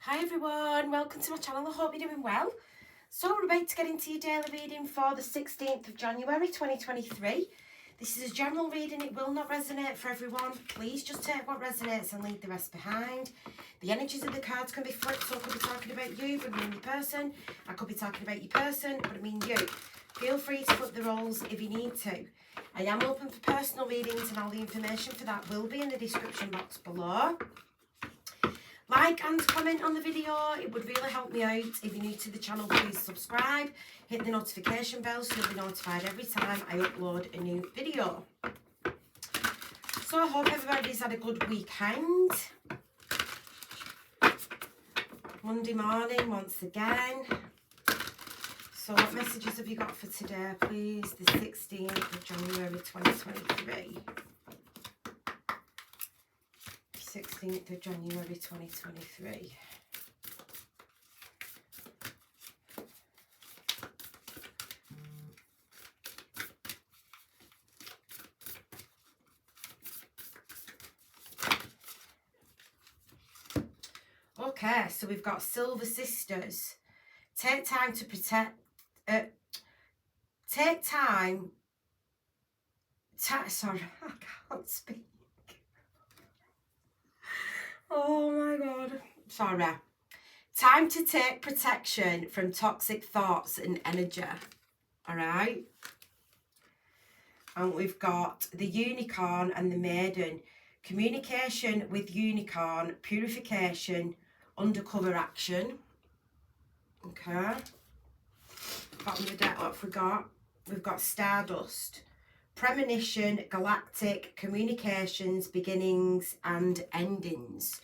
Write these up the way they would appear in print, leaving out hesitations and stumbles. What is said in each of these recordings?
Hi everyone, welcome to my channel. I hope you're doing well. So we're about to get into your daily reading for the 16th of January 2023. This is a general reading. It will not resonate for everyone. Please just take what resonates and leave the rest behind. The energies of the cards can be flipped, so I could be talking about you, but I mean your person. I could be talking about your person, but I mean you. Feel free to flip the roles if you need to. I am open for personal readings and all the information for that will be in the description box below. Like and comment on the video, it would really help me out. If you're new to the channel, please subscribe, hit the notification bell so you'll be notified every time I upload a new video. So I hope everybody's had a good weekend. Monday morning once again. So what messages have you got for today, please? The 16th of January 2023. 16th of January 2023. Okay, so we've got Silver Sisters. Take time to protect. Sorry, I can't speak. Oh my god. Sorry. Time to take protection from toxic thoughts and energy. Alright. And we've got the Unicorn and the Maiden. Communication with Unicorn, purification, undercover action. Okay. Bottom of the deck, what have we got? We've got Stardust. Premonition, galactic, communications, beginnings and endings.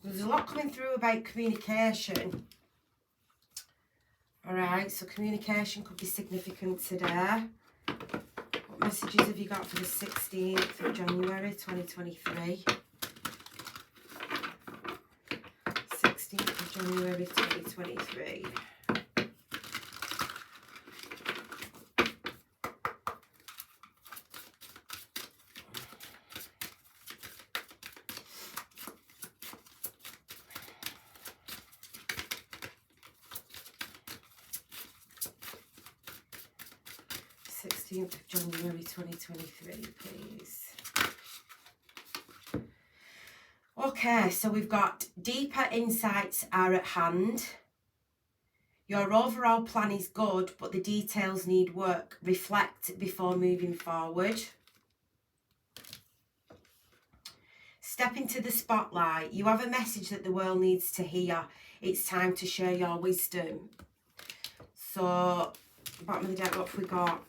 There's a lot coming through about communication. Alright, so communication could be significant today. What messages have you got for the 16th of January 2023? 16th of January 2023. 16th of January 2023, please. Okay, so we've got deeper insights are at hand. Your overall plan is good, but the details need work. Reflect before moving forward. Step into the spotlight. You have a message that the world needs to hear. It's time to share your wisdom. So, bottom of the deck, what have we got?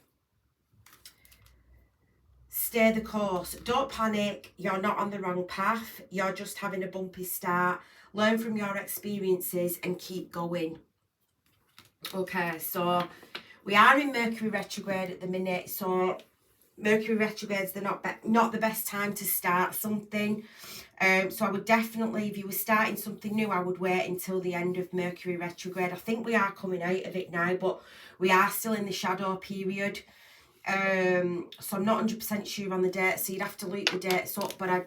Stay the course. Don't panic. You're not on the wrong path. You're just having a bumpy start. Learn from your experiences and keep going. Okay, so we are in Mercury retrograde at the minute. So Mercury retrogrades, they're not the best time to start something. So I would definitely, if you were starting something new, I would wait until the end of Mercury retrograde. I think we are coming out of it now, but we are still in the shadow period. So I'm not 100% sure on the date, so you'd have to look the dates up, but I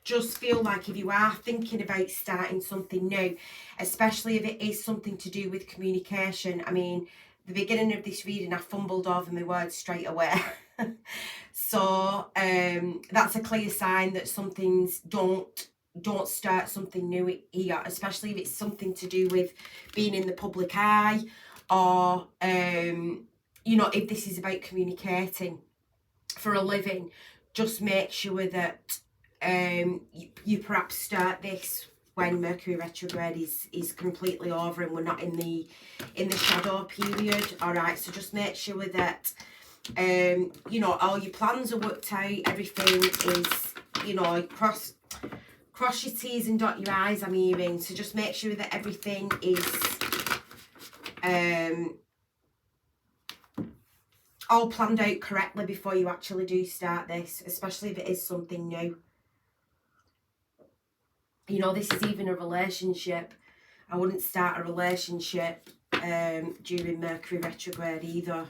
just feel like if you are thinking about starting something new, especially if it is something to do with communication, I mean, the beginning of this reading, I fumbled over my words straight away. So that's a clear sign that something's don't start something new here, especially if it's something to do with being in the public eye, or you know, if this is about communicating for a living. Just make sure that you perhaps start this when Mercury retrograde is completely over and we're not in the shadow period. All right, so just make sure that you know, all your plans are worked out. Everything is, you know, cross your T's and dot your I's, I'm hearing. So just make sure that everything is all planned out correctly before you actually do start this, especially if it is something new. You know, this is even a relationship. I wouldn't start a relationship during Mercury retrograde either.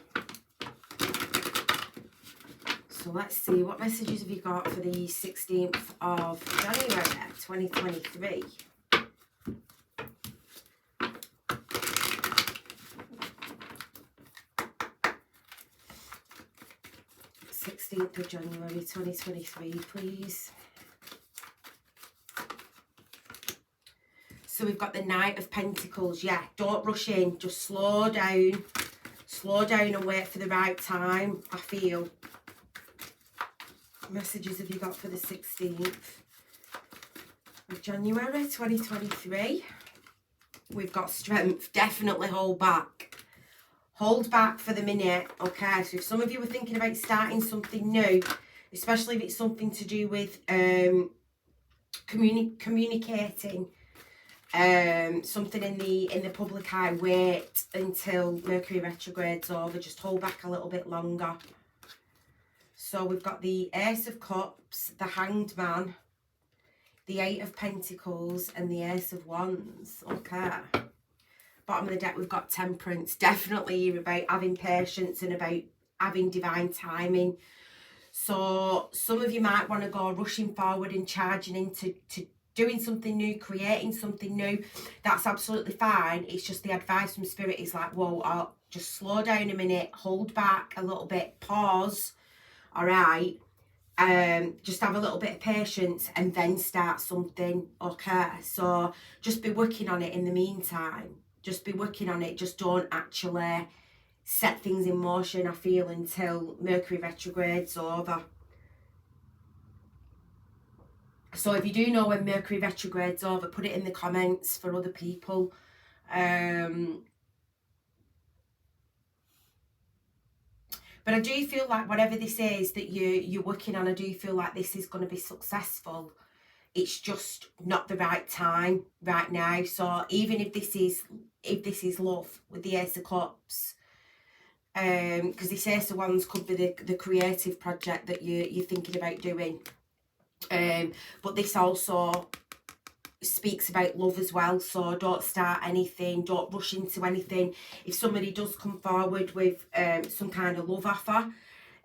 So let's see, what messages have you got for the 16th of January 2023? 16th of January 2023, please. So we've got the Knight of Pentacles. Yeah, don't rush in. Just slow down. Slow down and wait for the right time, I feel. What messages have you got for the 16th of January 2023? We've got Strength. Definitely hold back. Hold back for the minute. Okay, so if some of you were thinking about starting something new, especially if it's something to do with communicating, something in the public eye, wait until Mercury retrograde's over. Just hold back a little bit longer. So we've got the Ace of Cups, the Hanged Man, the Eight of Pentacles, and the Ace of Wands. Okay. Bottom of the deck, we've got Temperance. Definitely about having patience and about having divine timing. So some of you might want to go rushing forward and charging into doing something new, creating something new. That's absolutely fine. It's just the advice from Spirit is like, whoa, I'll just slow down a minute, hold back a little bit, pause, all right? Just have a little bit of patience and then start something, okay? So just be working on it in the meantime. Just be working on it. Just don't actually set things in motion, I feel, until Mercury retrograde's over. So if you do know when Mercury retrograde's over, put it in the comments for other people. But I do feel like whatever this is that you're working on, I do feel like this is going to be successful. It's just not the right time right now. So even if this is love with the Ace of Cups, because this Ace of Wands could be the creative project that you're thinking about doing. But this also speaks about love as well, so don't start anything, don't rush into anything. If somebody does come forward with some kind of love offer,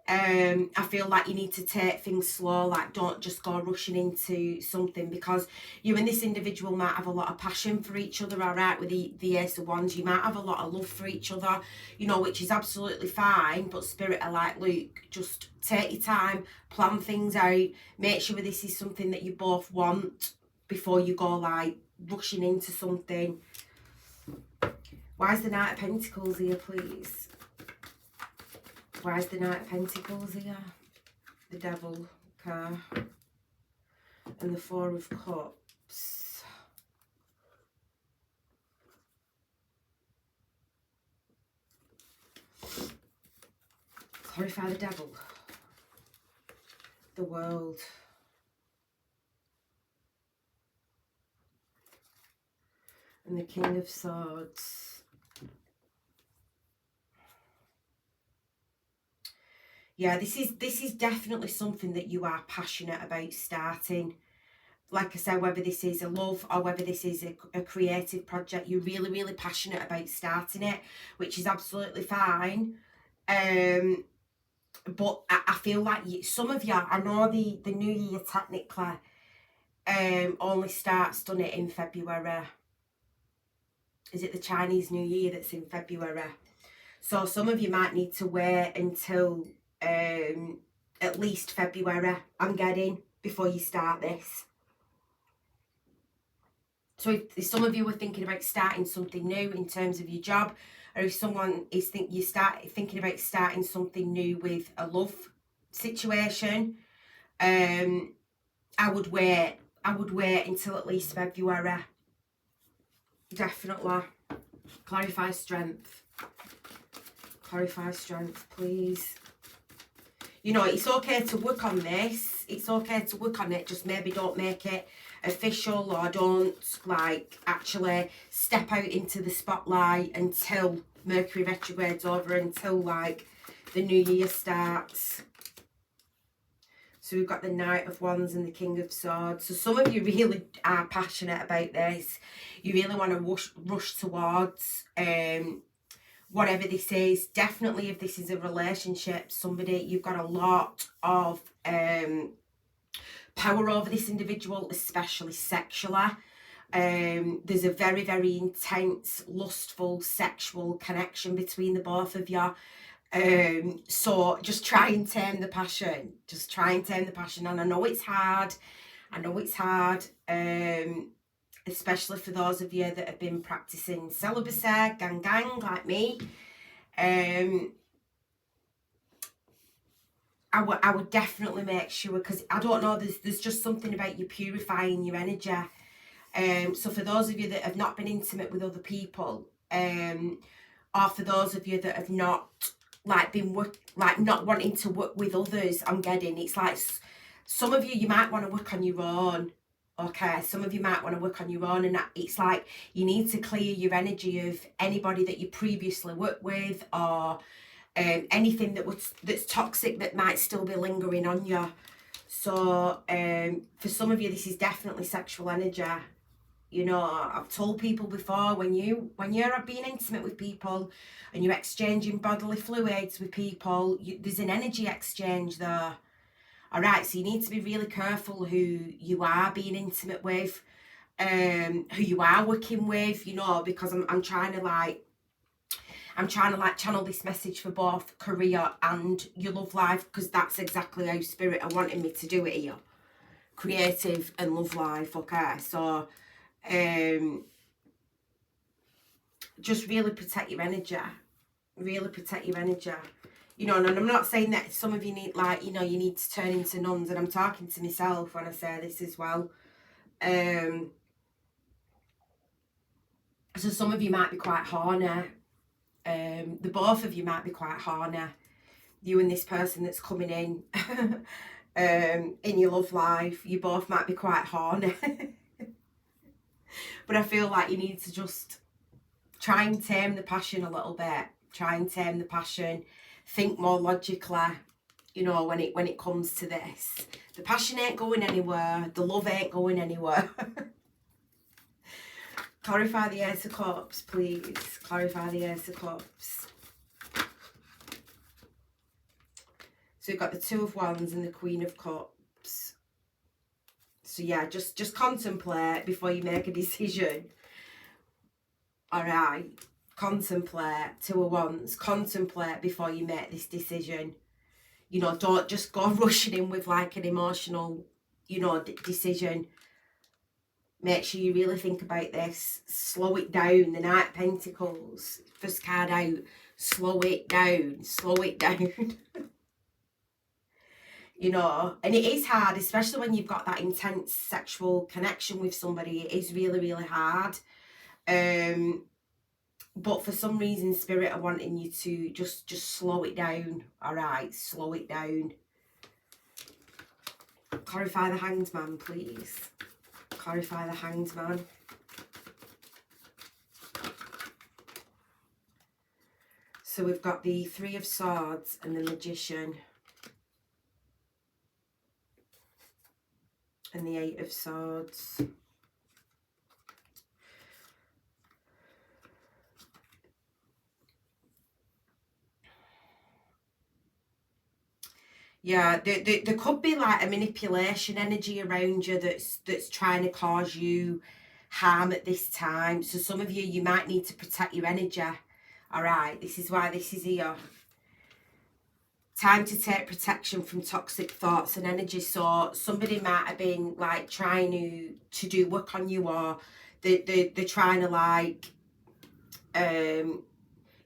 I feel like you need to take things slow. Like, don't just go rushing into something, because you and this individual might have a lot of passion for each other, all right? With the Ace of Wands, you might have a lot of love for each other, you know, which is absolutely fine. But Spirit are like, look, just take your time, plan things out, make sure this is something that you both want before you go like rushing into something. Why is the Knight of Pentacles here, please? Why is the Knight of Pentacles here? The Devil, okay. And the Four of Cups. Clarify the Devil. The World. And the King of Swords. Yeah, this is definitely something that you are passionate about starting. Like I said, whether this is a love or whether this is a creative project, you're really, really passionate about starting it, which is absolutely fine. But I feel like some of you, I know the new year technically only starts, done it in February. Is it the Chinese New Year that's in February? So some of you might need to wait until at least February, I'm getting, before you start this. So if some of you are thinking about starting something new in terms of your job, or if someone is thinking about starting something new with a love situation, I would wait until at least February. Definitely. Clarify Strength. Clarify Strength, please. You know, it's okay to work on this. It's okay to work on it. Just maybe don't make it official, or don't like actually step out into the spotlight until Mercury retrograde's over, until like the new year starts. So we've got the Knight of Wands and the King of Swords. So some of you really are passionate about this. You really want to rush towards whatever this is. Definitely if this is a relationship, somebody, you've got a lot of power over this individual, especially sexually. There's a very, very intense, lustful, sexual connection between the both of you. So just try and tame the passion. Just try and tame the passion. And I know it's hard. I know it's hard. Especially for those of you that have been practicing celibacy, gang like me. I would definitely make sure, because I don't know, there's just something about you purifying your energy. So for those of you that have not been intimate with other people, or for those of you that have not been not wanting to work with others, I'm getting it's like some of you might want to work on your own. Okay, some of you might want to work on your own, and it's like you need to clear your energy of anybody that you previously worked with, or anything that's toxic that might still be lingering on you. So for some of you, this is definitely sexual energy. You know, I've told people before, when you're being intimate with people and you're exchanging bodily fluids with people, there's an energy exchange there. All right, so you need to be really careful who you are being intimate with, who you are working with, you know, because I'm trying to channel this message for both career and your love life, because that's exactly how Spirit are wanting me to do it here. Creative and love life, okay? So just really protect your energy. Really protect your energy. You know, and I'm not saying that some of you need, like, you know, you need to turn into nuns, and I'm talking to myself when I say this as well. So some of you might be quite horny. The both of you might be quite horny. You and this person that's coming in in your love life, you both might be quite horny. But I feel like you need to just try and tame the passion a little bit. Try and tame the passion. Think more logically, you know, when it comes to this. The passion ain't going anywhere. The love ain't going anywhere. Clarify the Ace of Cups, please. Clarify the Ace of Cups. So we've got the Two of Wands and the Queen of Cups. So yeah, just contemplate before you make a decision. All right. Contemplate. Two of Wands. Contemplate before you make this decision. You know, don't just go rushing in with like an emotional, you know, decision. Make sure you really think about this. Slow it down. The Knight of Pentacles. First card out. Slow it down. Slow it down. You know, and it is hard, especially when you've got that intense sexual connection with somebody. It is really, really hard. But for some reason, Spirit are wanting you to just slow it down. All right, slow it down. Clarify the Hanged Man, please. Clarify the Hanged Man. So we've got the Three of Swords and the Magician. And the Eight of Swords. Yeah, there could be like a manipulation energy around you that's trying to cause you harm at this time. So some of you might need to protect your energy. All right, this is why this is here. Time to take protection from toxic thoughts and energy. So somebody might have been like trying to do work on you, or they're trying to like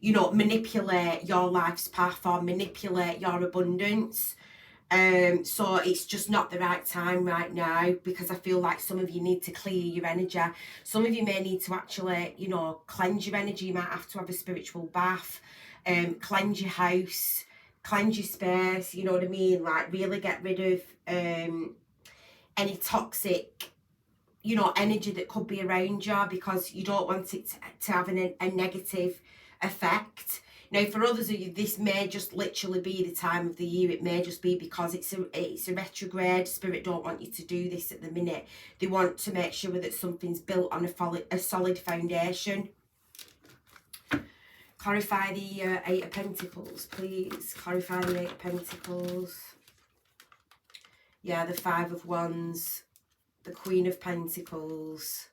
you know, manipulate your life's path or manipulate your abundance. So it's just not the right time right now, because I feel like some of you need to clear your energy. Some of you may need to actually, you know, cleanse your energy. You might have to have a spiritual bath, cleanse your house, cleanse your space, you know what I mean? Like really get rid of any toxic, you know, energy that could be around you, because you don't want it to have a negative effect. Now, for others of you, this may just literally be the time of the year. It may just be because it's a retrograde. Spirit don't want you to do this at the minute. They want to make sure that something's built on a solid foundation. Clarify the Eight of Pentacles, please. Clarify the Eight of Pentacles. Yeah, the Five of Wands, the Queen of Pentacles,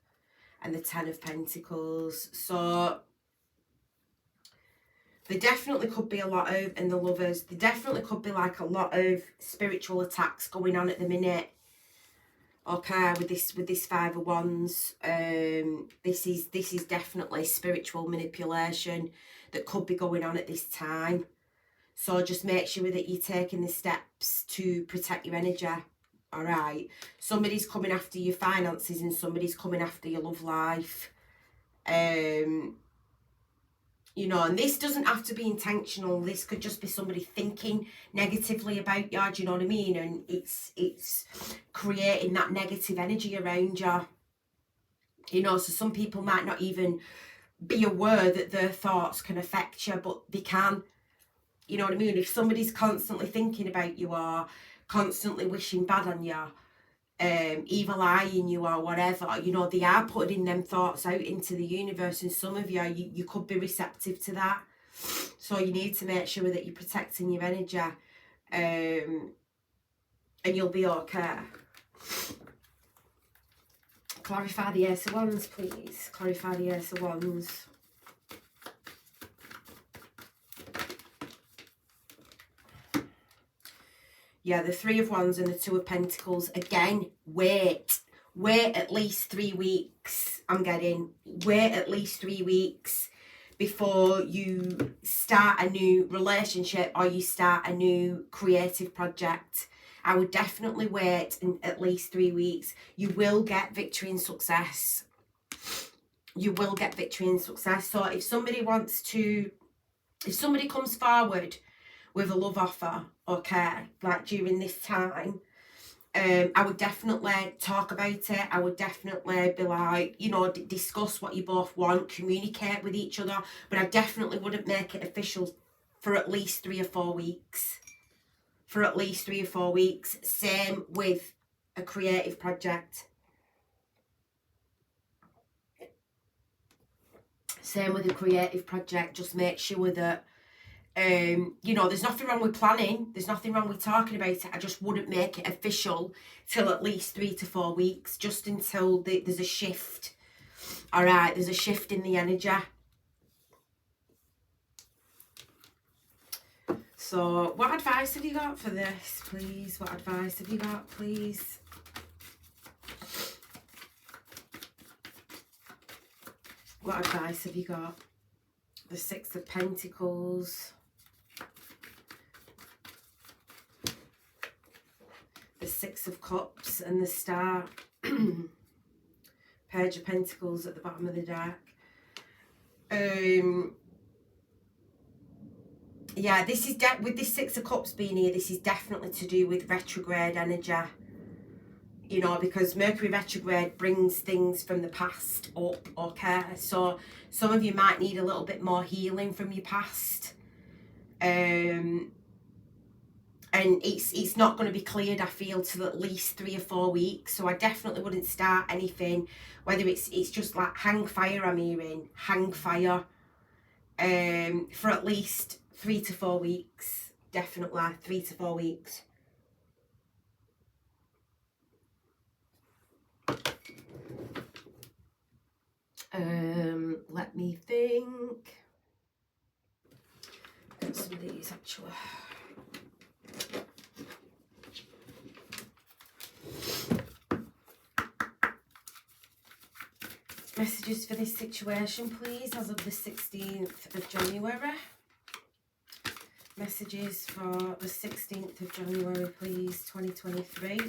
and the Ten of Pentacles. So There definitely could be a lot of, and the Lovers, there definitely could be like a lot of spiritual attacks going on at the minute. Okay, with this Five of Wands, this is definitely spiritual manipulation that could be going on at this time. So just make sure that you're taking the steps to protect your energy. All right. Somebody's coming after your finances and somebody's coming after your love life. You know, and this doesn't have to be intentional. This could just be somebody thinking negatively about you, do you know what I mean? And it's creating that negative energy around you. You know, so some people might not even be aware that their thoughts can affect you, but they can. You know what I mean? If somebody's constantly thinking about you or constantly wishing bad on you, evil eyeing you or whatever, you know, they are putting them thoughts out into the universe, and some of you could be receptive to that. So you need to make sure that you're protecting your energy, and you'll be okay. Clarify the Ace of Wands, please. Clarify the Ace of Wands. Yeah, the Three of Wands and the Two of Pentacles. Again, wait. Wait at least 3 weeks. I'm getting. Wait at least 3 weeks before you start a new relationship or you start a new creative project. I would definitely wait at least 3 weeks. You will get victory and success. You will get victory and success. So if somebody comes forward with a love offer, okay, like during this time, I would definitely talk about it. I would definitely be like, you know, discuss what you both want, communicate with each other, but I definitely wouldn't make it official for at least 3 or 4 weeks. For at least 3 or 4 weeks. Same with a creative project. Same with a creative project. Just make sure that you know, there's nothing wrong with planning, there's nothing wrong with talking about it. I just wouldn't make it official till at least 3 to 4 weeks, just until there's a shift. All right, there's a shift in the energy. So what advice have you got for this, please? What advice have you got, please? What advice have you got? The Six of Pentacles, the Six of Cups, and the Star. Page of Pentacles at the bottom of the deck. Yeah, this is with this Six of Cups being here, this is definitely to do with retrograde energy. You know, because Mercury retrograde brings things from the past up, okay? So some of you might need a little bit more healing from your past. And it's not going to be cleared, I feel, till at least 3 or 4 weeks. So I definitely wouldn't start anything, whether it's just like hang fire, I'm hearing, hang fire, for at least 3 to 4 weeks. Definitely 3 to 4 weeks. Let me think. Get some of these actually. Messages for this situation, please, as of the 16th of January. Messages for the 16th of January, please, 2023.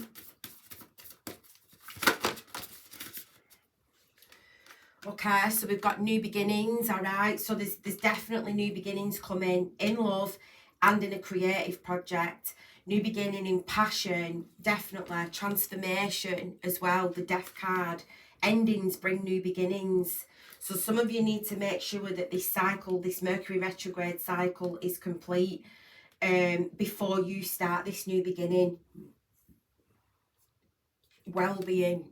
Okay, so we've got new beginnings, all right? So there's definitely new beginnings coming in love and in a creative project. New beginning in passion, definitely. Transformation as well, the Death card. Endings bring new beginnings. So some of you need to make sure that this cycle, this Mercury retrograde cycle, is complete before you start this new beginning. Well-being.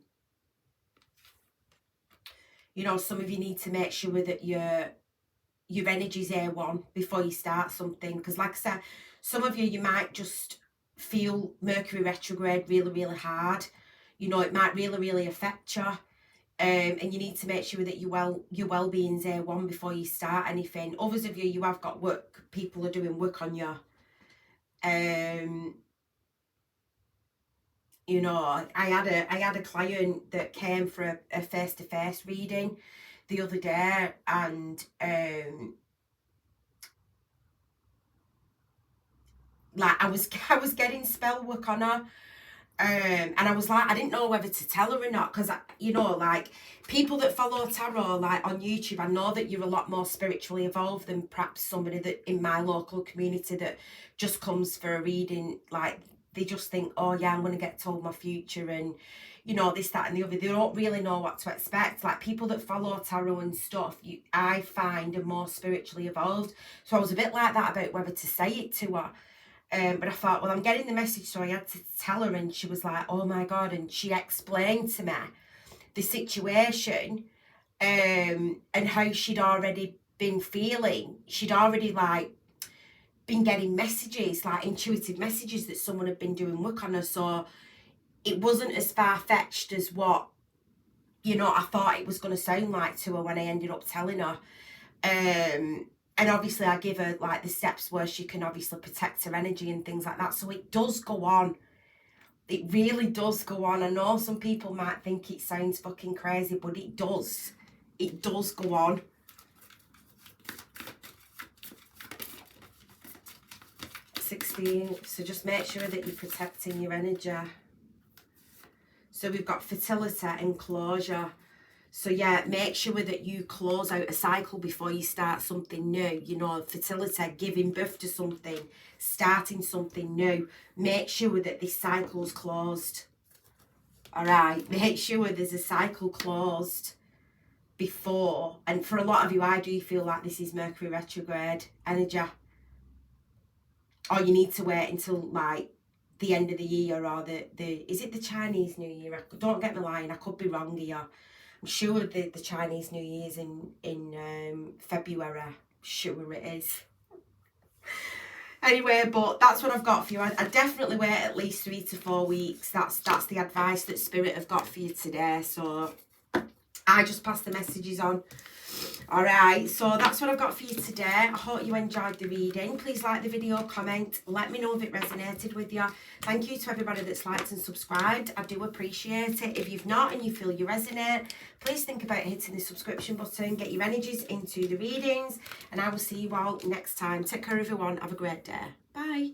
You know, some of you need to make sure that your energy's A1 before you start something. Because like I said, some of you might just feel Mercury retrograde really, really hard. You know, it might really, really affect you. And you need to make sure that your well-being's A1 before you start anything. Others of you, you have got work. People are doing work on you. You know, I had a client that came for a face-to-face reading the other day, and like I was getting spell work on her. And I was like, I didn't know whether to tell her or not, because, you know, like, people that follow tarot, like, on YouTube, I know that you're a lot more spiritually evolved than perhaps somebody that in my local community that just comes for a reading. Like, they just think, oh, yeah, I'm going to get told my future and, you know, this, that, and the other. They don't really know what to expect. Like, people that follow tarot and stuff, I find are more spiritually evolved. So I was a bit like that about whether to say it to her. But I thought, well, I'm getting the message, so I had to tell her, and she was like, oh my God, and she explained to me the situation, and how she'd already been feeling. She'd already, like, been getting messages, like intuitive messages, that someone had been doing work on her, so it wasn't as far-fetched as what, you know, I thought it was going to sound like to her when I ended up telling her. And obviously I give her, like, the steps where she can obviously protect her energy and things like that. So it does go on. It really does go on. I know some people might think it sounds fucking crazy, but it does. It does go on. So just make sure that you're protecting your energy. So we've got fertility and closure. So yeah, make sure that you close out a cycle before you start something new. You know, fertility, giving birth to something, starting something new. Make sure that this cycle's closed. All right, make sure there's a cycle closed before. And for a lot of you, I do feel like this is Mercury retrograde energy. Or you need to wait until, like, the end of the year, or is it the Chinese New Year? Don't get me lying, I could be wrong here. I'm sure the Chinese New Year's in February. I'm sure it is. Anyway, but that's what I've got for you. I definitely wait at least 3 to 4 weeks. That's the advice that Spirit have got for you today. So I just pass the messages on. All right, so that's what I've got for you today. I hope you enjoyed the reading. Please like the video, comment, let me know if it resonated with you. Thank you to everybody that's liked and subscribed. I do appreciate it. If you've not and you feel you resonate, please think about hitting the subscription button, get your energies into the readings, and I will see you all next time. Take care, everyone. Have a great day. Bye.